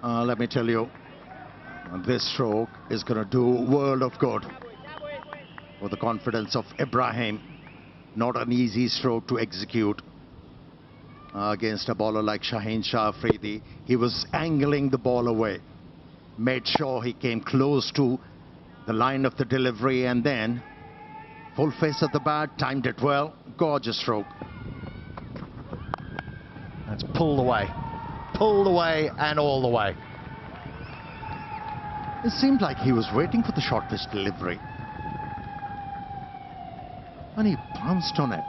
Let me tell you, this stroke is going to do world of good for the confidence of Ibrahim. Not an easy stroke to execute against a bowler like Shaheen Shah Afridi. He was angling the ball away, made sure he came close to the line of the delivery, and then full face of the bat, timed it well. Gorgeous stroke. That's pulled away and all the way. It seemed like he was waiting for the short pitch delivery, and he pounced on it.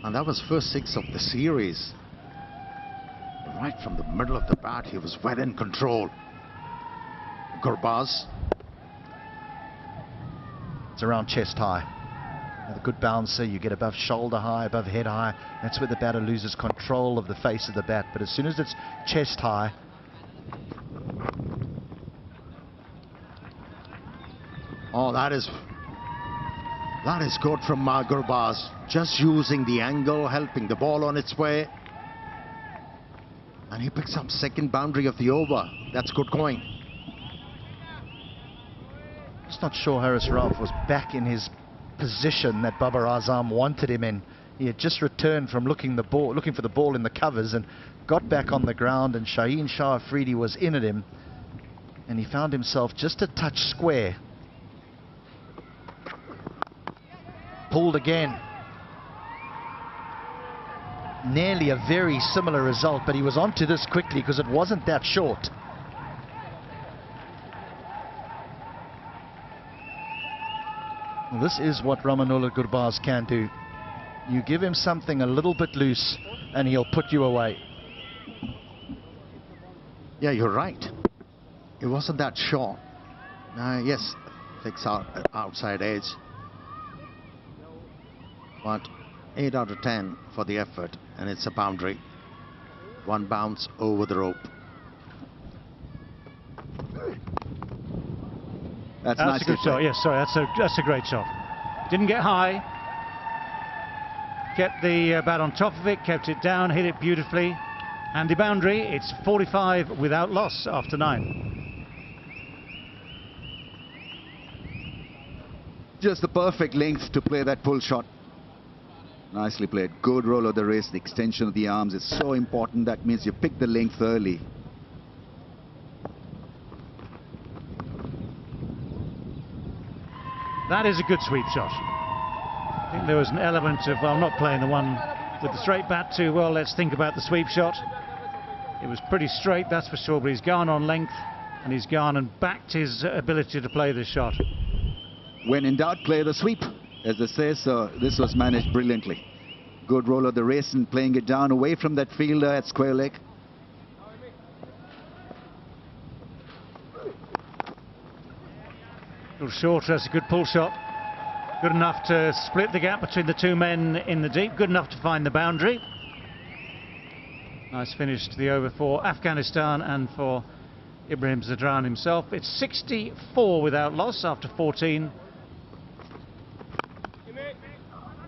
And that was first six of the series. Right from the middle of the bat, he was well in control. Gurbaz. It's around chest high. With a good bouncer, you get above shoulder high, above head high. That's where the batter loses control of the face of the bat. But as soon as it's chest high, oh, that is good from Gurbaz. Just using the angle, helping the ball on its way. And he picks up second boundary of the over. That's good going. Just not sure Haris Rauf was back in his position that Babar Azam wanted him in. He had just returned from looking for the ball in the covers and got back on the ground, and Shaheen Shah Afridi was in at him, and he found himself just a touch square. Pulled again. Nearly a very similar result, but he was onto this quickly because it wasn't that short. Well, this is what Rahmanullah Gurbaz can do. You give him something a little bit loose and he'll put you away. Yeah, you're right. It wasn't that short. Yes, fix outside edge. But 8 out of 10 for the effort, and it's a boundary. One bounce over the rope. That's nice, a good shot. Yes, sorry, that's a great shot. Didn't get high. Kept the bat on top of it, kept it down, hit it beautifully. And the boundary, it's 45 without loss after 9. Just the perfect length to play that pull shot. Nicely played. Good roll of the wrist. The extension of the arms is so important. That means you pick the length early. That is a good sweep shot. I think there was an element of, well, I'm not playing the one with the straight bat too well. Let's think about the sweep shot. It was pretty straight, that's for sure, but he's gone on length and he's gone and backed his ability to play this shot. When in doubt, play the sweep, as they say. So this was managed brilliantly. Good roll of the wrist and playing it down away from that fielder at square leg. A little shorter, that's a good pull shot. Good enough to split the gap between the two men in the deep. Good enough to find the boundary. Nice finish to the over for Afghanistan and for Ibrahim Zadran himself. It's 64 without loss after 14.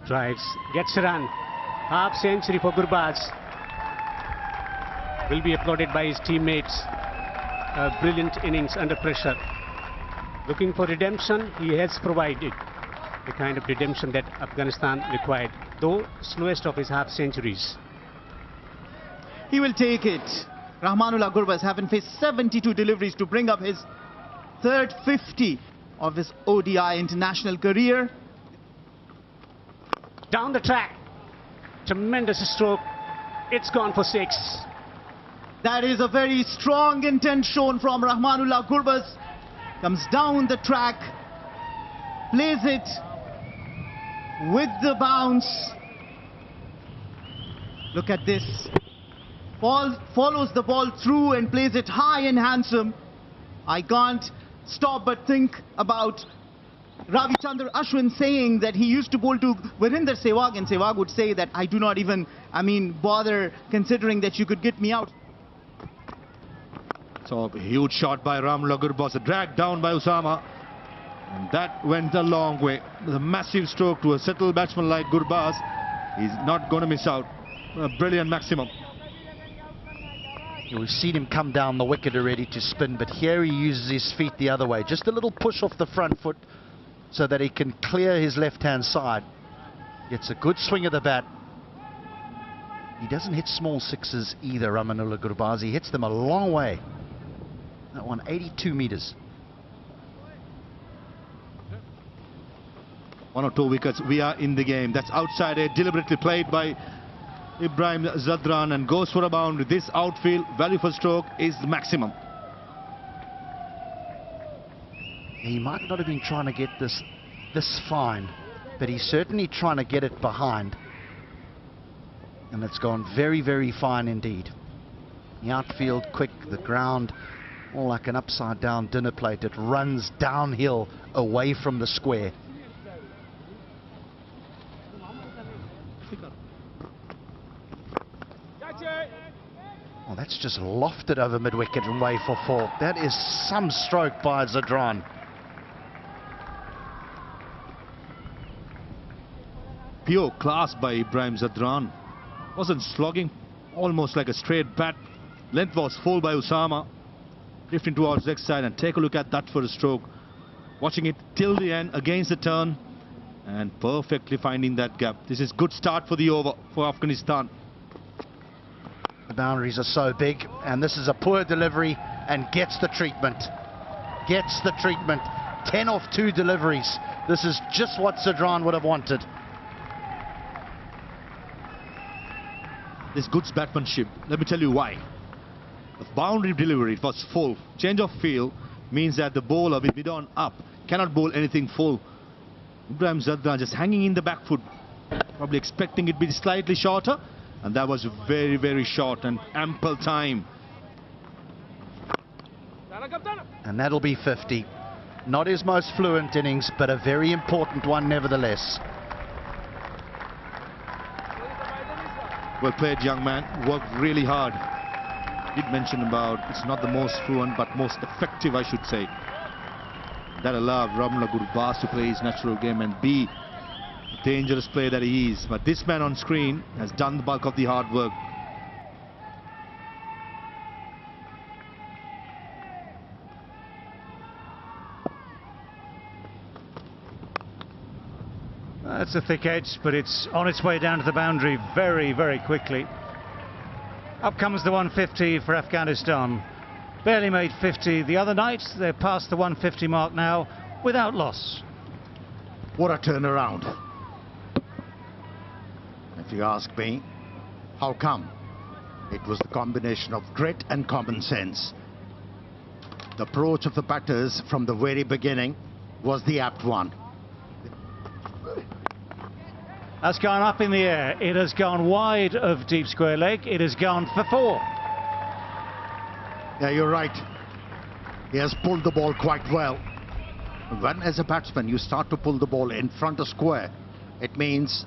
Drives, gets a run. Half century for Gurbaz. Will be applauded by his teammates. A brilliant innings under pressure. Looking for redemption, he has provided the kind of redemption that Afghanistan required, though slowest of his half centuries. He will take it. Rahmanullah Gurbaz having faced 72 deliveries to bring up his third 50 of his ODI international career. Down the track. Tremendous stroke. It's gone for 6. That is a very strong intent shown from Rahmanullah Gurbaz. Comes down the track, plays it with the bounce. Look at this. Follows the ball through and plays it high and handsome. I can't stop but think about Ravi Chandra Ashwin saying that he used to bowl to Virender Sehwag, and Sehwag would say that I do not even, bother considering that you could get me out. So a huge shot by Rahmanullah Gurbaz, dragged down by Usama, and that went a long way. The massive stroke to a settled batsman like Gurbaz. He's not going to miss out. A brilliant maximum. We've seen him come down the wicket already to spin, but here he uses his feet the other way. Just a little push off the front foot so that he can clear his left-hand side. Gets a good swing of the bat. He doesn't hit small sixes either, Ramanullah Gurbaz. He hits them a long way. That one, 82 metres. 1 or 2 wickets, we are in the game. That's outside edge, deliberately played by Ibrahim Zadran and goes for a boundary. This outfield value for stroke is the maximum. He might not have been trying to get this fine, but he's certainly trying to get it behind. And it's gone very, very fine indeed. The outfield quick, the ground all like an upside down dinner plate. It runs downhill away from the square. Oh, that's just lofted over mid-wicket and way for 4. That is some stroke by Zadran. Pure class by Ibrahim Zadran. Wasn't slogging, almost like a straight bat. Length was full by Usama. Drifting towards the side, and take a look at that for a stroke. Watching it till the end against the turn and perfectly finding that gap. This is good start for the over for Afghanistan. The boundaries are so big, and this is a poor delivery and gets the treatment. Gets the treatment. 10 off 2 deliveries. This is just what Zadran would have wanted. This good batsmanship. Let me tell you why. The boundary delivery, it was full. Change of field means that the bowler with mid on up cannot bowl anything full. Ibrahim Zadran just hanging in the back foot, probably expecting it to be slightly shorter, and that was very, very short and ample time. And that'll be 50. Not his most fluent innings, but a very important one nevertheless. Well played, young man. Worked really hard. Did mention about it's not the most fluent, but most effective, I should say. That allowed Ramanullah Gurbaz to play his natural game and be the dangerous player that he is. But this man on screen has done the bulk of the hard work. That's a thick edge, but it's on its way down to the boundary very, very quickly. Up comes the 150 for Afghanistan. Barely made 50 the other night. They're past the 150 mark now without loss. What a turnaround. If you ask me, how come? It was the combination of grit and common sense. The approach of the batters from the very beginning was the apt one. That's gone up in the air. It has gone wide of deep square leg. It has gone for 4. Yeah, you're right. He has pulled the ball quite well. When, as a batsman, you start to pull the ball in front of square, it means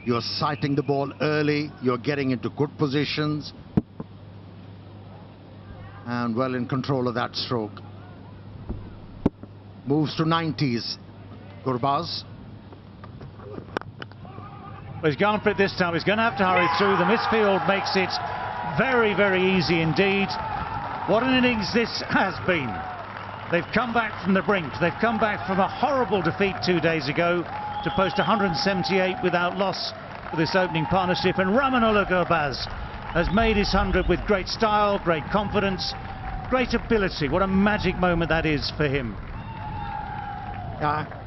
you're sighting the ball early, you're getting into good positions, and well in control of that stroke. Moves to 90s. Gurbaz. Well, he's gone for it this time. He's going to have to hurry through. The misfield makes it very, very easy indeed. What an innings this has been. They've come back from the brink. They've come back from a horrible defeat 2 days ago to post 178 without loss for this opening partnership. And Ramanullah Gurbaz has made his 100 with great style, great confidence, great ability. What a magic moment that is for him.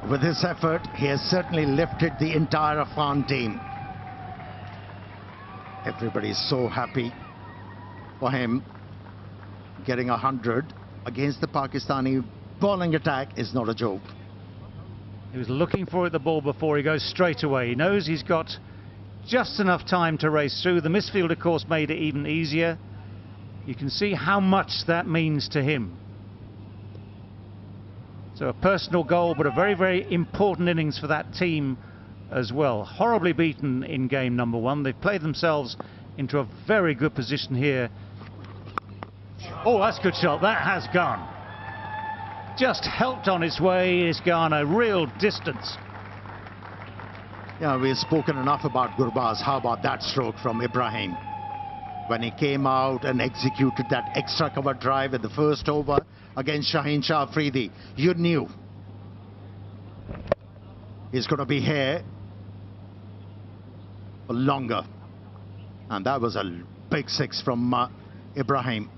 With this effort, he has certainly lifted the entire Afghan team. Everybody's so happy for him. Getting 100 against the Pakistani bowling attack is not a joke. He was looking for the ball before he goes straight away. He knows he's got just enough time to race through. The misfield, of course, made it even easier. You can see how much that means to him. So a personal goal, but a very, very important innings for that team as well. Horribly beaten in game number 1. They've played themselves into a very good position here. Oh, that's a good shot. That has gone. Just helped on its way. It's gone a real distance. Yeah, we've spoken enough about Gurbaz. How about that stroke from Ibrahim? when he came out and executed that extra cover drive in the first over against Shaheen Shah Afridi, you knew he's going to be here for longer. And that was a big six from Ibrahim.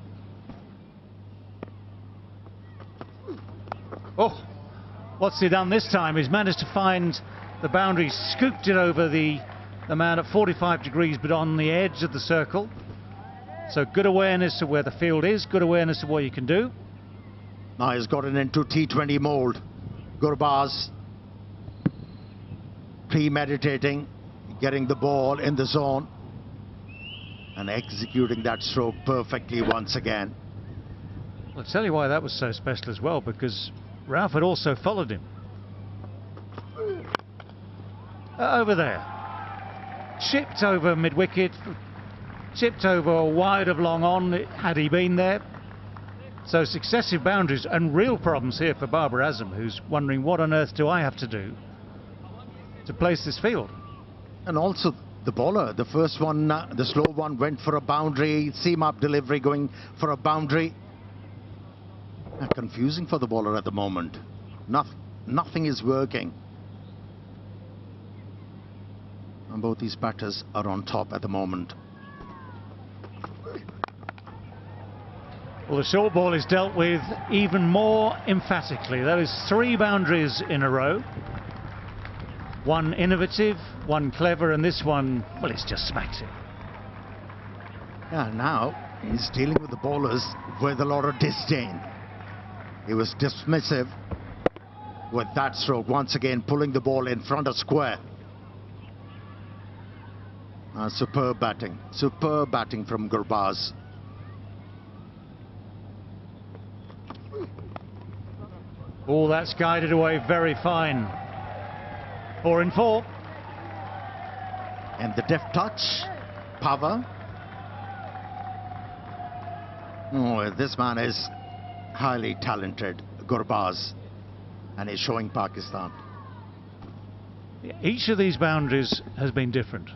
Oh, what's he done this time? He's managed to find the boundary, scooped it over the man at 45 degrees, but on the edge of the circle. So good awareness of where the field is, good awareness of what you can do. Now he's gotten into T20 mold. Gurbaz premeditating, getting the ball in the zone and executing that stroke perfectly once again. I'll tell you why that was so special as well, because Ralph had also followed him. Over there. Chipped over mid-wicket, chipped over wide of long on, had he been there. So successive boundaries and real problems here for Babar Azam, who's wondering what on earth do I have to do to place this field. And also the bowler, the first one, the slow one, went for a boundary, seam-up delivery going for a boundary. Confusing for the bowler at the moment. Nothing is working. And both these batters are on top at the moment. Well, the short ball is dealt with even more emphatically. That is 3 boundaries in a row. One innovative, one clever, and this one, well, it's just smacked it. Yeah, now he's dealing with the bowlers with a lot of disdain. He was dismissive with that stroke, once again pulling the ball in front of square. Superb batting from Gurbaz. Oh, that's guided away very fine. 4 in 4. And the deft touch, power. Oh, this man is highly talented, Gurbaz, and he's showing Pakistan. Each of these boundaries has been different,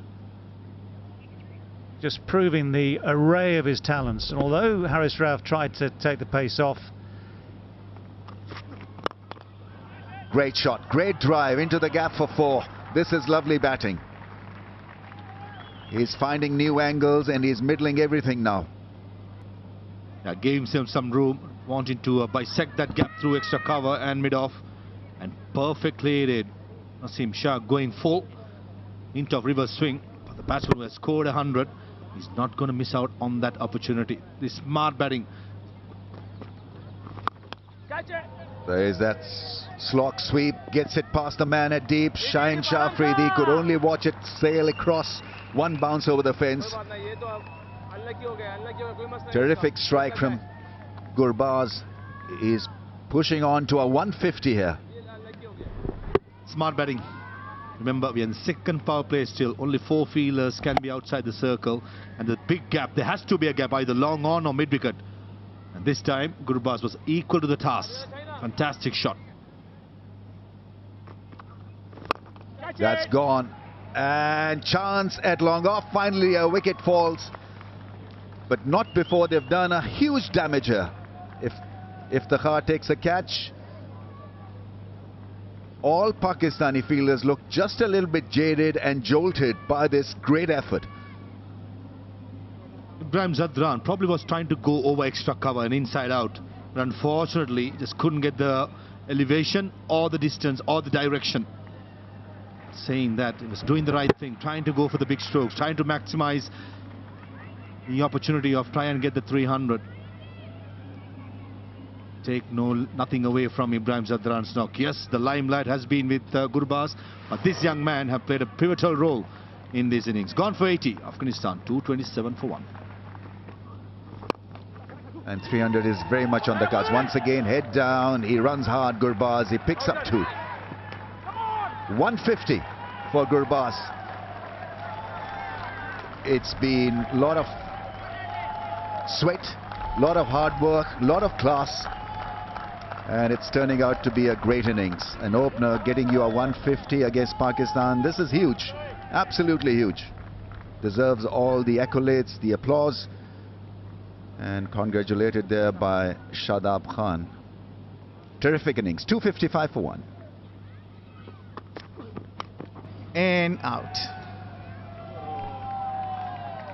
just proving the array of his talents. And although Haris Rauf tried to take the pace off, Great shot, great drive into the gap for 4. This is lovely batting. He's finding new angles and he's middling everything now. Yeah, gave him some room, wanting to bisect that gap through extra cover and mid-off, and perfectly did. Naseem Shah going full into a reverse swing, but the batsman who has scored 100, he's not going to miss out on that opportunity. This smart batting. There is that slog sweep, gets it past the man at deep. Shaheen Shah Afridi could only watch it sail across, one bounce over the fence. Terrific strike from Gurbaz. He's pushing on to a 150 here. Smart batting. Remember, we are in the second power play still. Only 4 fielders can be outside the circle. And the big gap, there has to be a gap, either long on or mid-wicket. And this time, Gurbaz was equal to the task. Fantastic shot. That's gone. And chance at long off. Finally, a wicket falls. But not before they've done a huge damage here. If the Khar takes a catch, all Pakistani fielders look just a little bit jaded and jolted by this great effort. Ibrahim Zadran probably was trying to go over extra cover and inside out, but unfortunately just couldn't get the elevation or the distance or the direction. Saying that he was doing the right thing, trying to go for the big strokes, trying to maximize the opportunity of try and get the 300. Take nothing away from Ibrahim Zadran's knock. Yes, the limelight has been with Gurbaz, but this young man have played a pivotal role in these innings. Gone for 80, Afghanistan 227 for 1. And 300 is very much on the cards. Once again, head down, he runs hard, Gurbaz, he picks up 2. 150 for Gurbaz. It's been a lot of sweat, a lot of hard work, a lot of class, and it's turning out to be a great innings. An opener getting you a 150 against Pakistan. This is huge, absolutely huge. deserves all the accolades, the applause, and congratulated there by Shadab Khan. Terrific innings, 255 for 1. And out.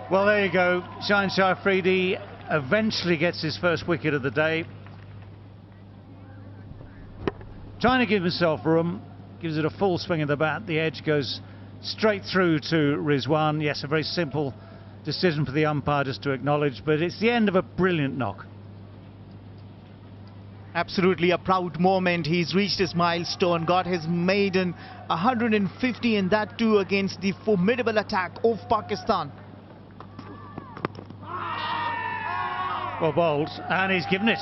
Well, there you go. Shaheen Shah Afridi eventually gets his first wicket of the day. Trying to give himself room, gives it a full swing of the bat. The edge goes straight through to Rizwan. Yes, a very simple decision for the umpire just to acknowledge, but it's the end of a brilliant knock. Absolutely a proud moment. He's reached his milestone, got his maiden 150, and that too against the formidable attack of Pakistan. Well bowled, and he's given it.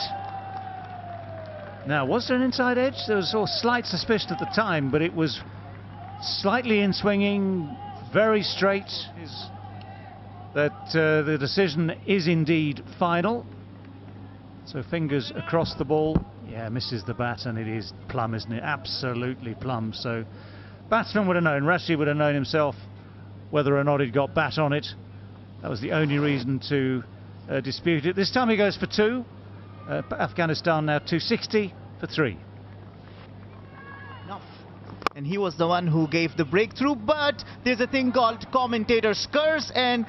Now, was there an inside edge? There was a slight suspicion at the time, but it was slightly in swinging, very straight. That the decision is indeed final. So fingers across the ball. Yeah, misses the bat, and it is plumb, isn't it? Absolutely plumb. So batsman would have known, Rashid would have known himself whether or not he'd got bat on it. That was the only reason to dispute it. This time he goes for 2. Afghanistan now 260 for 3. Enough. And he was the one who gave the breakthrough, but there's a thing called commentator's curse, and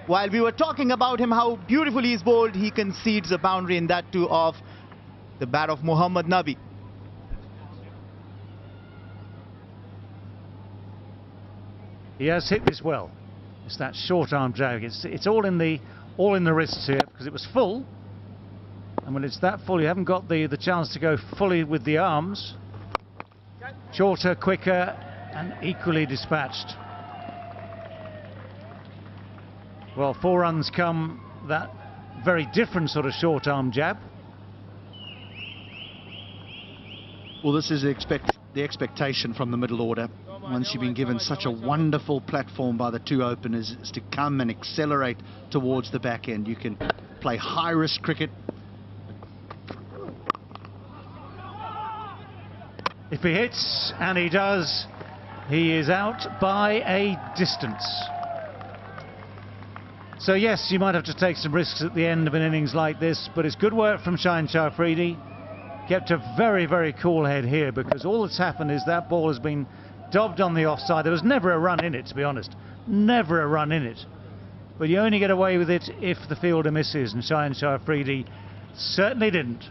while we were talking about him, how beautifully he's bowled, he concedes a boundary, and that too of the bat of Mohammad Nabi. He has hit this well. It's that short arm drag. It's all in the wrists here because it was full. And when it's that full, you haven't got the chance to go fully with the arms. Shorter, quicker, and equally dispatched. Well, 4 runs come that very different sort of short arm jab. Well, this is the expectation from the middle order. Once you've been given such a wonderful platform by the 2 openers, is to come and accelerate towards the back end. You can play high-risk cricket. If he hits, and he does, he is out by a distance. So yes, you might have to take some risks at the end of an innings like this, but it's good work from Shaheen Shah Afridi. Kept a very, very cool head here, because all that's happened is that ball has been dobbed on the offside. There was never a run in it, to be honest. Never a run in it. But you only get away with it if the fielder misses, and Shaheen Shah Afridi certainly didn't.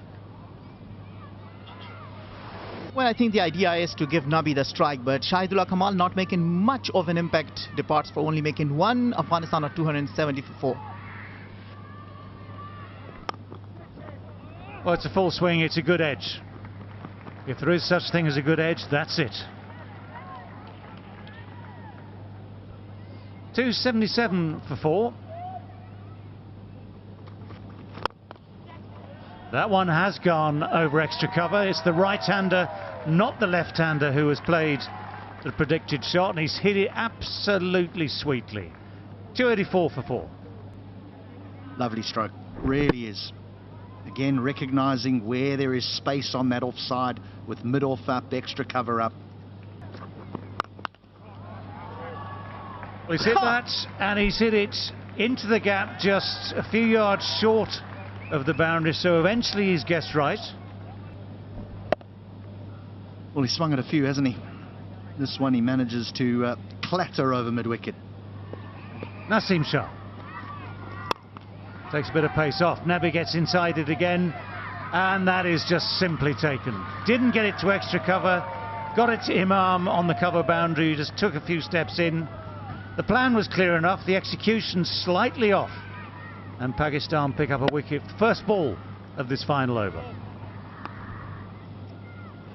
Well, I think the idea is to give Nabi the strike, but Shahidullah Kamal not making much of an impact, departs for only making 1. Afghanistan are 270 for 4. Well, it's a full swing, it's a good edge. If there is such thing as a good edge, that's it. 277 for 4. That one has gone over extra cover. It's the right-hander, not the left-hander, who has played the predicted shot, and he's hit it absolutely sweetly. 284 for 4. Lovely stroke, really is. Again, recognising where there is space on that offside, with mid-off up, extra cover up. Well, he's hit that, and he's hit it into the gap, just a few yards short of the boundary, so eventually he's guessed right. Well, he's swung at a few, hasn't he? This one he manages to clatter over mid-wicket. Naseem Shah takes a bit of pace off. Nabi gets inside it again, and that is just simply taken. Didn't get it to extra cover, got it to Imam on the cover boundary, just took a few steps in. The plan was clear enough, the execution slightly off, and Pakistan pick up a wicket, first ball of this final over.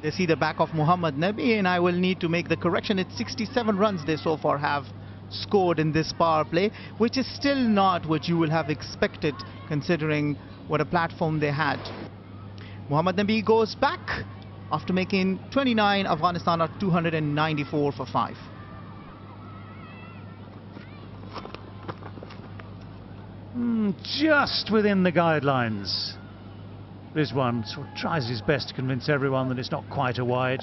They see the back of Mohammad Nabi, and I will need to make the correction. It's 67 runs they so far have scored in this power play, which is still not what you will have expected considering what a platform they had. Mohammad Nabi goes back after making 29. Afghanistan are 294 for 5. Just within the guidelines. This one sort of tries his best to convince everyone that it's not quite a wide.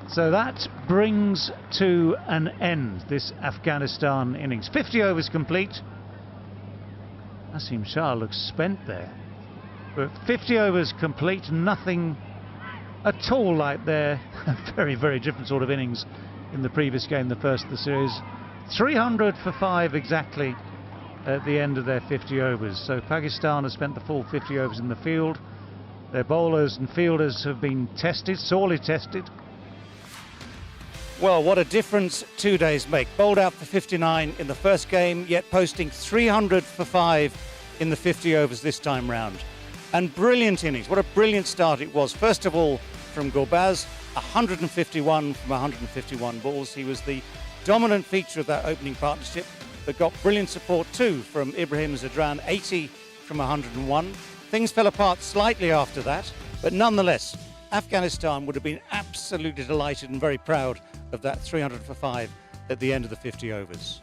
So that brings to an end this Afghanistan innings. 50 overs complete. Naseem Shah looks spent there. But 50 overs complete, nothing at all like their very, very different sort of innings in the previous game, the first of the series. 300 for 5 exactly at the end of their 50 overs. So Pakistan has spent the full 50 overs in the field. Their bowlers and fielders have been tested, sorely tested. Well, what a difference 2 days make. Bowled out for 59 in the first game, yet posting 300 for 5 in the 50 overs this time round. And brilliant innings. What a brilliant start it was. First of all, from Gurbaz, 151 from 151 balls. He was the dominant feature of that opening partnership, but got brilliant support too from Ibrahim Zadran, 80 from 101. Things fell apart slightly after that, but nonetheless, Afghanistan would have been absolutely delighted and very proud of that 300 for 5 at the end of the 50 overs.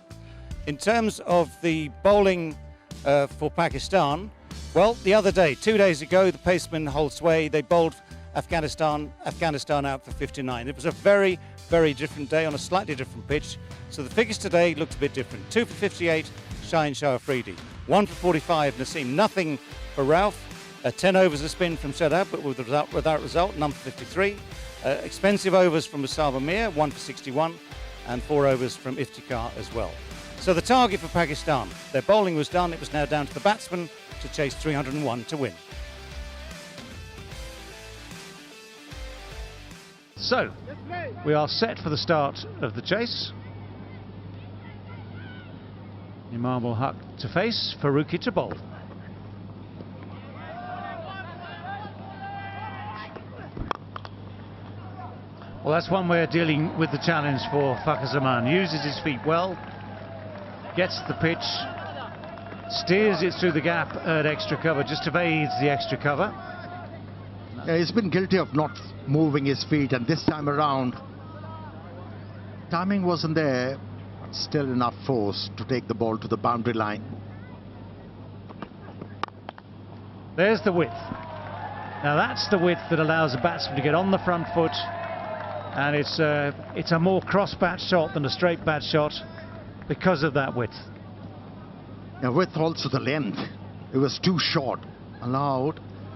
In terms of the bowling for Pakistan, well, the other day, 2 days ago, the pacemen hold sway. They bowled Afghanistan out for 59. It was a very, very different day on a slightly different pitch. So the figures today looked a bit different. 2 for 58, Shah Afridi. 1 for 45, Naseem. Nothing for Ralph. 10 overs a spin from Showdown, but without result, none for 53. Expensive overs from Musab Amir, 1 for 61, and 4 overs from Iftikhar as well. So the target for Pakistan, their bowling was done. It was now down to the batsmen to chase 301 to win. So, we are set for the start of the chase. Imam ul Haq to face, Farooqi to bowl. Well, that's one way of dealing with the challenge for Fakhar Zaman. Uses his feet well, gets the pitch, steers it through the gap at extra cover, just evades the extra cover. Yeah, he's been guilty of not moving his feet, and this time around, timing wasn't there, but still enough force to take the ball to the boundary line. There's the width. Now that's the width that allows a batsman to get on the front foot, and it's a more cross bat shot than a straight bat shot because of that width. Now with also the length, it was too short,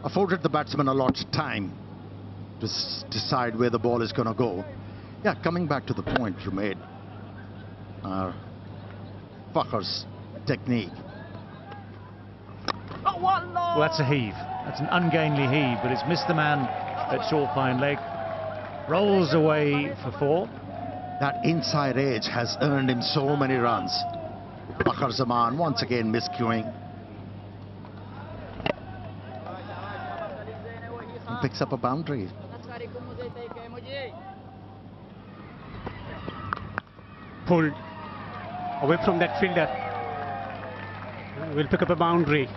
afforded the batsman a lot of time to decide where the ball is going to go. Yeah, coming back to the point you made, Fakhar's technique. Well, that's a heave. That's an ungainly heave, but it's missed the man at short fine leg. Rolls away for 4. That inside edge has earned him so many runs. Fakhar Zaman once again miscuing. And picks up a boundary. Pulled away from that fielder. Will pick up a boundary.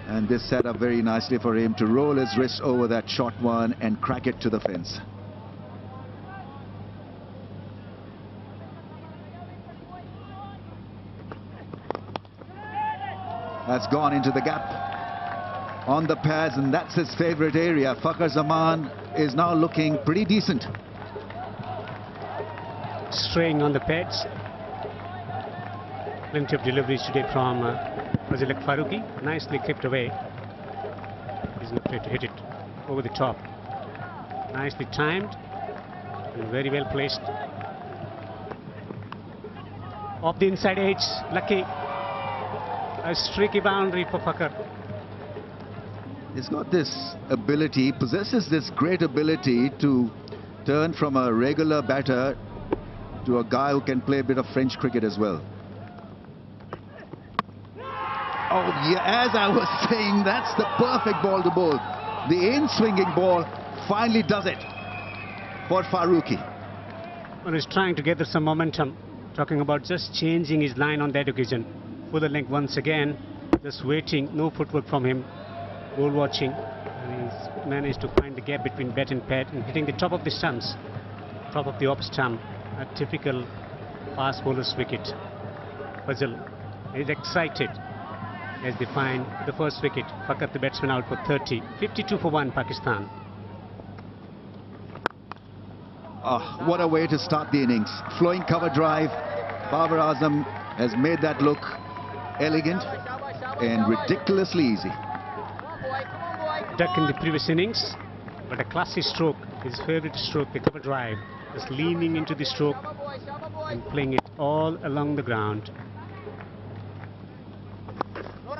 And this set up very nicely for him to roll his wrist over that short one and crack it to the fence. That's gone into the gap on the pads, and that's his favorite area. Fakhar Zaman is now looking pretty decent. Straying on the pads. Plenty of deliveries today from Fazilak Farooqi. Nicely clipped away. He's not afraid to hit it over the top. Nicely timed and very well placed. Off the inside edge, lucky. A streaky boundary for Fakhar. He's got this ability, possesses this great ability to turn from a regular batter to a guy who can play a bit of French cricket as well. Oh yeah, as I was saying, that's the perfect ball to bowl. The in-swinging ball finally does it for Farooqi. Well, he's trying to gather some momentum. Talking about just changing his line on that occasion. For the length once again, just waiting, no footwork from him. Ball watching, and he's managed to find the gap between bat and pad and hitting the top of the stumps, top of the off stump. A typical fast bowler's wicket. Fazil is excited as they find the first wicket. Fakhar the batsman out for 30. 52 for 1 Pakistan. What a way to start the innings. Flowing cover drive. Babar Azam has made that look elegant and ridiculously easy. Duck in the previous innings, but a classy stroke, his favorite stroke, the cover drive, just leaning into the stroke and playing it all along the ground.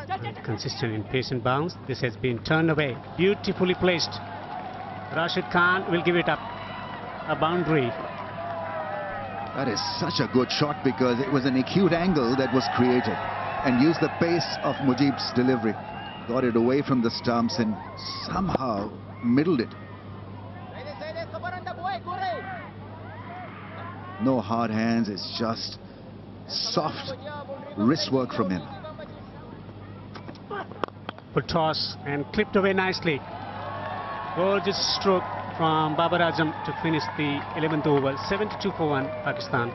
And consistent in pace and bounce. This has been turned away, beautifully placed. Rashid Khan will give it up, a boundary. That is such a good shot because it was an acute angle that was created and used the pace of Mujib's delivery. Got it away from the stumps and somehow middled it. No hard hands, it's just soft wrist work from him. Full toss and clipped away nicely. Gorgeous stroke from Babar Azam to finish the 11th over. 72 for 1, Pakistan.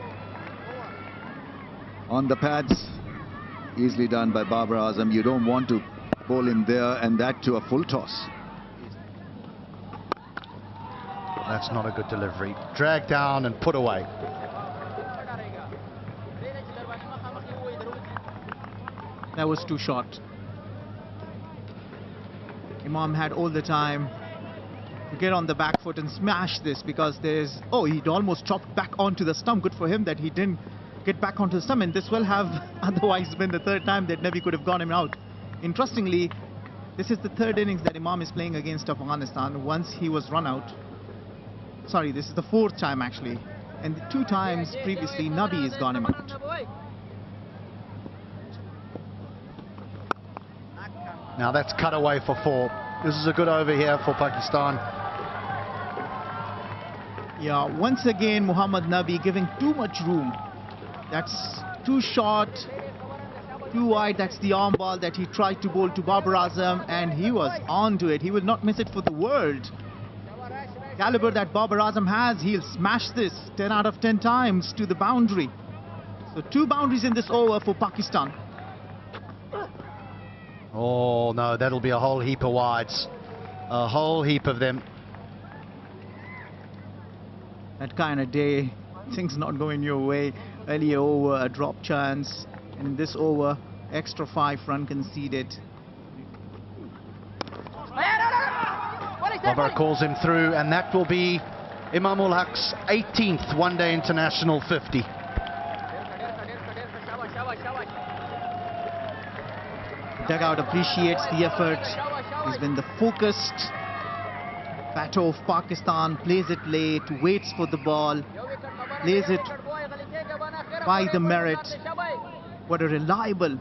On the pads, easily done by Babar Azam. You don't want to bowl him there, and that to a full toss. That's not a good delivery. Dragged down and put away. That was too short. Imam had all the time to get on the back foot and smash this, because there's... Oh, he'd almost chopped back onto the stump. Good for him that he didn't get back onto the stump, and this will have otherwise been the third time that Nabi could have gone him out. Interestingly, this is the third innings that Imam is playing against Afghanistan. Once he was run out. Sorry, this is the fourth time actually. And the 2 times previously, Nabi has gone him out. Now that's cut away for 4. This is a good over here for Pakistan. Yeah, once again, Muhammad Nabi giving too much room. That's too short, too wide. That's the arm ball that he tried to bowl to Babar Azam, and he was on to it. He will not miss it for the world. Caliber that Babar Azam has, he'll smash this 10 out of 10 times to the boundary. So 2 boundaries in this over for Pakistan. Oh no, that'll be a whole heap of wides. A whole heap of them. That kind of day, things not going your way. Earlier over, a drop chance. And in this over, extra 5 run conceded. Babar calls him through, and that will be Imam ul Haq's 18th one-day international 50. Dugout appreciates the effort. He's been the focused batter of Pakistan. Plays it late, waits for the ball, plays it by the merit. What a reliable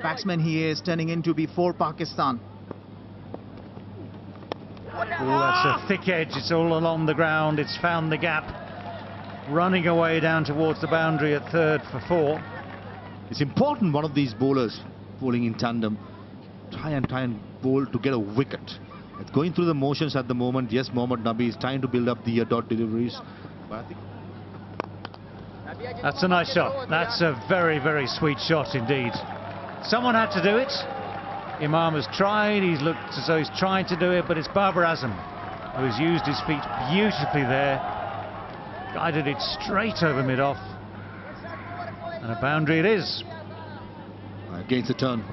batsman he is, turning into be for Pakistan. Oh, that's a thick edge. It's all along the ground. It's found the gap. Running away down towards the boundary at third for 4. It's important, one of these bowlers bowling in tandem, try and bowl to get a wicket. It's going through the motions at the moment. Yes, Mohammad Nabi is trying to build up the dot deliveries, but I think that's a nice shot. That's a very, very sweet shot indeed. Someone had to do it. Imam has tried. He's looked as though he's trying to do it, but it's Babar Azam who has used his feet beautifully there. Guided it straight over mid-off. And a boundary it is. against the turn.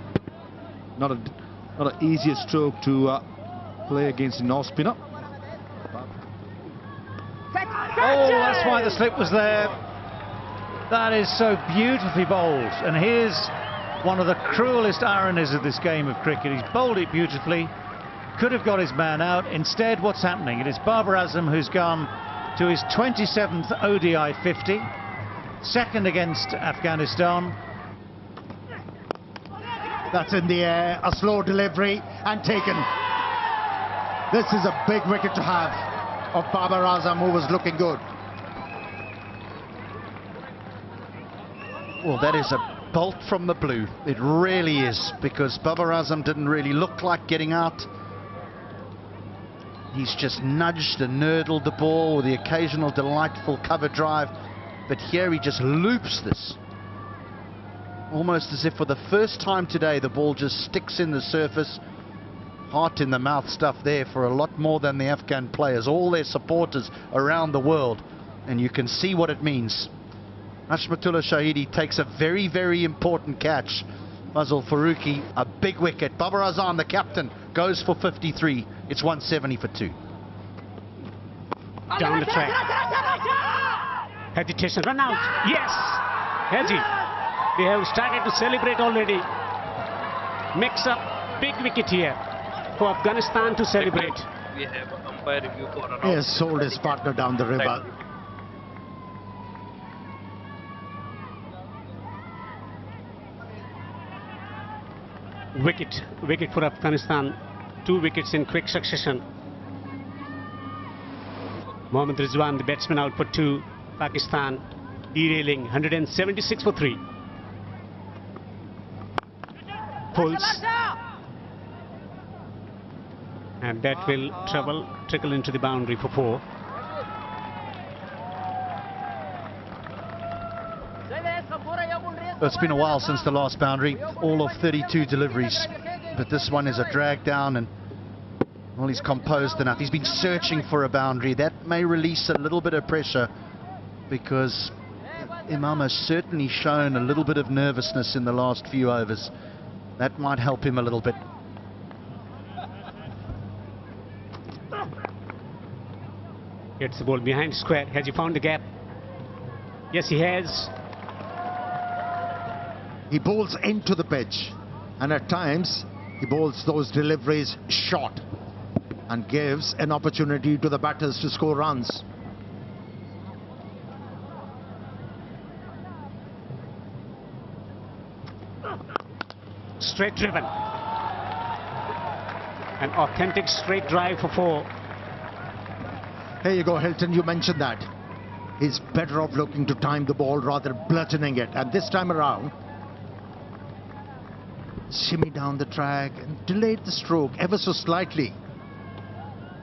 Not an easiest stroke to play against an off spinner. Oh, that's why the slip was there. That is so beautifully bowled. And here's one of the cruelest ironies of this game of cricket. He's bowled it beautifully, could have got his man out. Instead, what's happening? It is Babar Azam who's gone to his 27th ODI 50, second against Afghanistan. That's in the air, a slow delivery and taken. This is a big wicket to have of Babar Azam, who was looking good. Well, that is a bolt from the blue. It really is, because Babar Azam didn't really look like getting out. He's just nudged and nurdled the ball with the occasional delightful cover drive. But here he just loops this. Almost as if for the first time today the ball just sticks in the surface. heart in the mouth stuff there for a lot more than the Afghan players, all their supporters around the world, and you can see what it means. Hashmatullah Shahidi takes a very, very important catch. Fazal Farooqi, a big wicket. Babar Azam, the captain, goes for 53. It's 170 for 2. Down the track. Hesitation, run out. Yes! Haji. They have started to celebrate already. Makes up big wicket here for Afghanistan to celebrate. We have umpire review for around. He has sold his partner down the river. Wicket for Afghanistan. 2 wickets in quick succession. Mohammad Rizwan, the batsman, out for 2. Pakistan derailing, 176 for 3. Pulls. And that will trickle into the boundary for 4. It's been a while since the last boundary, all of 32 deliveries, but this one is a drag down, and well, he's composed enough. He's been searching for a boundary. That may release a little bit of pressure, because Imam has certainly shown a little bit of nervousness in the last few overs. That might help him a little bit. Gets the ball behind square. Has he found the gap? Yes, he has. He bowls into the pitch, and at times he bowls those deliveries short and gives an opportunity to the batters to score runs. Straight driven. An authentic straight drive for 4. Here you go, Hilton, you mentioned that. He's better off looking to time the ball rather than bludgeoning it. And this time around, shimmy down the track and delayed the stroke ever so slightly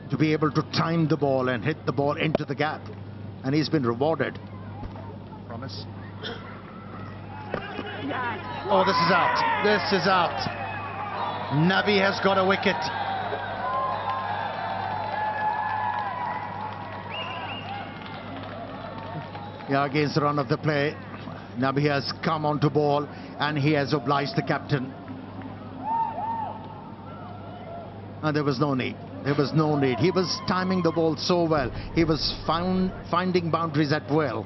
to be able to time the ball and hit the ball into the gap. And he's been rewarded. Promise. Oh, this is out. This is out. Nabi has got a wicket. Yeah, against the run of the play, Nabi has come onto ball and he has obliged the captain. And there was no need. There was no need. He was timing the ball so well. He was finding boundaries at will.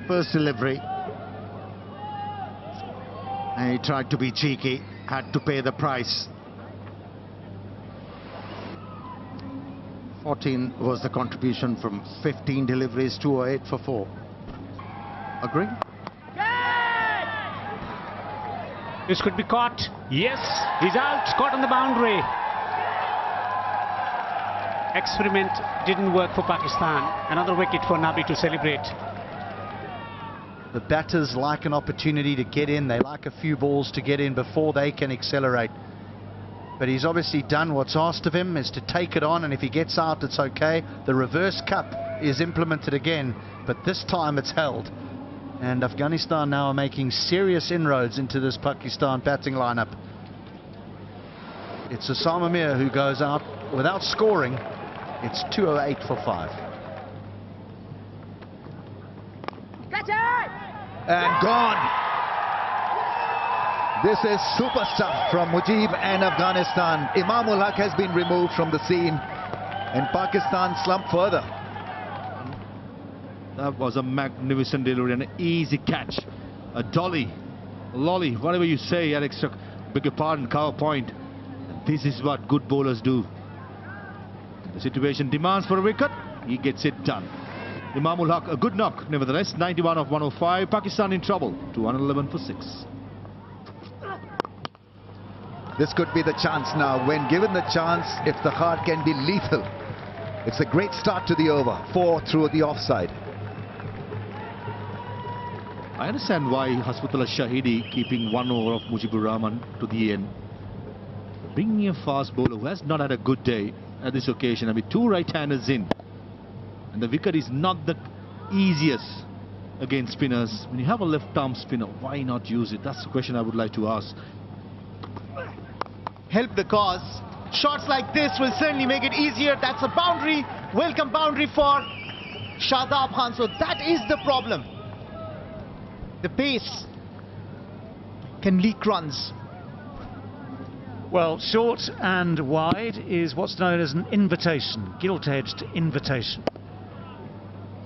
First delivery. And he tried to be cheeky, had to pay the price. 14 was the contribution from 15 deliveries, 208 for 4. Agree? This could be caught. Yes, he's out, caught on the boundary. Experiment didn't work for Pakistan. Another wicket for Nabi to celebrate. The batters like an opportunity to get in. They like a few balls to get in before they can accelerate. But he's obviously done what's asked of him, is to take it on, and if he gets out, it's okay. The reverse cup is implemented again, but this time it's held. And Afghanistan now are making serious inroads into this Pakistan batting lineup. It's Osama Mir who goes out without scoring. It's 208 for 5. And gone. This is super stuff from Mujib and Afghanistan. Imamul Haq has been removed from the scene, and Pakistan slump further. That was a magnificent delivery and an easy catch. A dolly, a lolly, whatever you say, Alex, beg your pardon, cover point. This is what good bowlers do. The situation demands for a wicket. He gets it done. Imamul Haq, a good knock, nevertheless. 91 of 105. Pakistan in trouble. 211 for 6. This could be the chance now. When given the chance, if the heart can be lethal, it's a great start to the over. 4 through the offside. I understand why Hashmatullah Shahidi keeping 1 over of Mujibur Rahman to the end. Bringing a fast bowler who has not had a good day at this occasion. I mean, 2 right-handers in. And the wicket is not the easiest against spinners. When you have a left-arm spinner, why not use it? That's the question I would like to ask. help the cause. Shots like this will certainly make it easier. That's a boundary, welcome boundary for Shadab Khan. So that is the problem. The pace can leak runs. Well, short and wide is what's known as an invitation, gilt-edged invitation.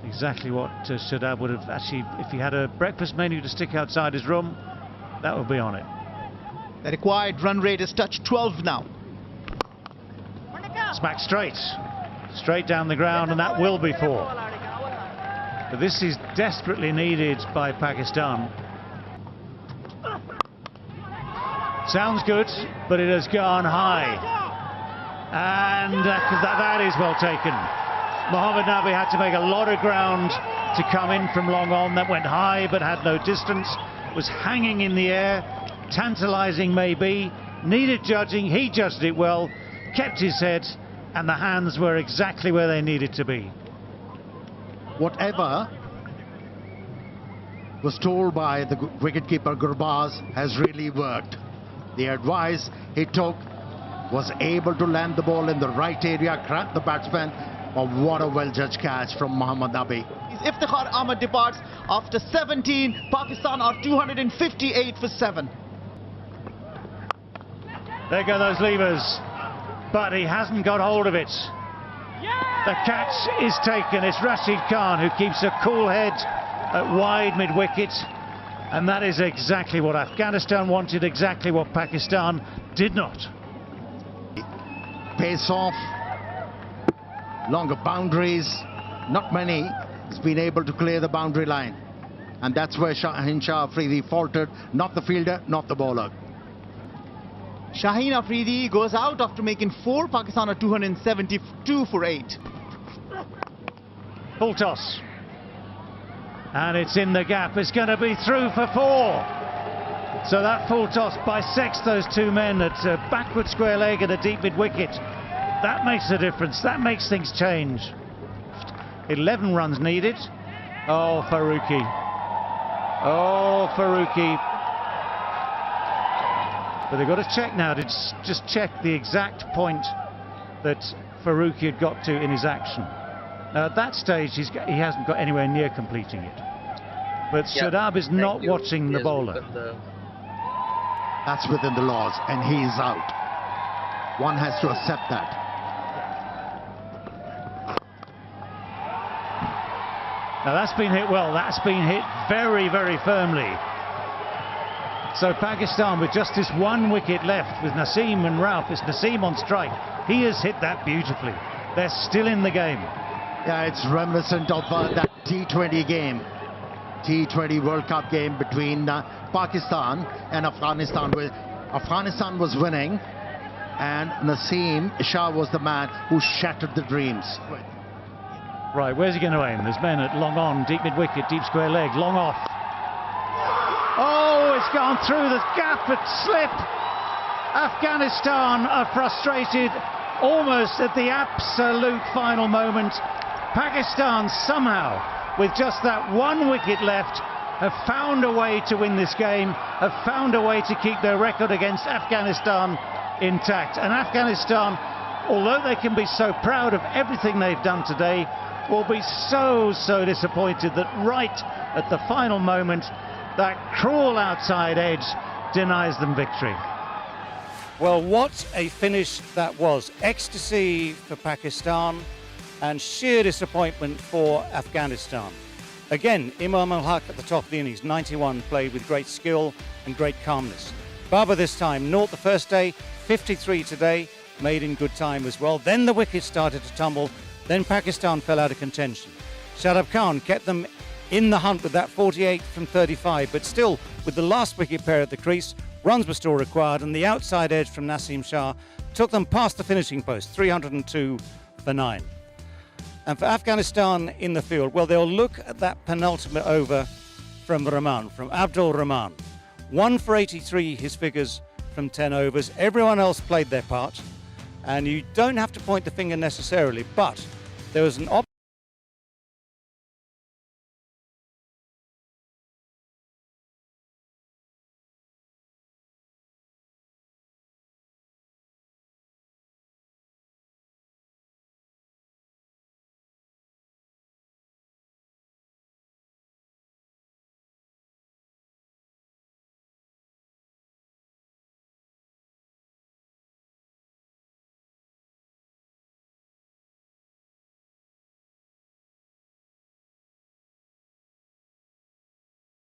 Exactly what Shadab would have actually, if he had a breakfast menu to stick outside his room, that would be on it. The required run rate is touch 12 now. Smack straight down the ground, and that will be 4. But this is desperately needed by Pakistan. Sounds good, but it has gone high. And that is well taken. Mohammad Nabi had to make a lot of ground to come in from long on. That went high but had no distance. Was hanging in the air. Tantalising maybe. Needed judging. He judged it well. Kept his head. And the hands were exactly where they needed to be. Whatever was told by the wicketkeeper Gurbaz has really worked. The advice he took, was able to land the ball in the right area, crack the batsman. But what a well-judged catch from Mohammad Nabi. Iftikhar Ahmed departs after 17. Pakistan are 258 for 7. There go those levers. But he hasn't got hold of it. The catch is taken. It's Rashid Khan who keeps a cool head at wide mid-wicket. And that is exactly what Afghanistan wanted, exactly what Pakistan did not. Pace off, longer boundaries, not many has been able to clear the boundary line. And that's where Shaheen Shah Afridi faltered, not the fielder, not the bowler. Shaheen Afridi goes out after making 4. Pakistan are 272 for 8. Full toss. And it's in the gap. It's going to be through for 4. So that full toss bisects those two men at backward square leg and a deep mid wicket. That makes a difference. That makes things change. 11 runs needed. Oh, Farooqi. Oh, Farooqi. But they've got to check now to just check the exact point that Farooqi had got to in his action. Now at that stage he hasn't got anywhere near completing it. But Shadab is not watching the bowler. That's within the laws and he is out. One has to accept that. Now that's been hit well. That's been hit very, very firmly. So Pakistan with just this 1 wicket left with Naseem and Rauf. It's Naseem on strike. He has hit that beautifully. They're still in the game. Yeah, it's reminiscent of that T20 game. T20 World Cup game between Pakistan and Afghanistan. Where Afghanistan was winning and Naseem Shah was the man who shattered the dreams. Right, where's he going to aim? There's men at long on, deep mid-wicket, deep square leg, long off. Oh, it's gone through the gap at slip. Afghanistan are frustrated almost at the absolute final moment. Pakistan somehow, with just that 1 wicket left, have found a way to win this game, have found a way to keep their record against Afghanistan intact. And Afghanistan, although they can be so proud of everything they've done today, will be so disappointed that right at the final moment, that cruel outside edge denies them victory. Well, what a finish that was. Ecstasy for Pakistan and sheer disappointment for Afghanistan. Again, Imam al-Haq at the top of the innings, 91, played with great skill and great calmness. Babar this time, 0 the first day, 53 today, made in good time as well. Then the wickets started to tumble, then Pakistan fell out of contention. Shadab Khan kept them in the hunt with that 48 from 35, but still, with the last wicket pair at the crease, runs were still required, and the outside edge from Naseem Shah took them past the finishing post, 302 for 9. And for Afghanistan in the field, well, they'll look at that penultimate over from Rahman, from Abdul Rahman. 1 for 83, his figures from 10 overs. Everyone else played their part, and you don't have to point the finger necessarily, but there was an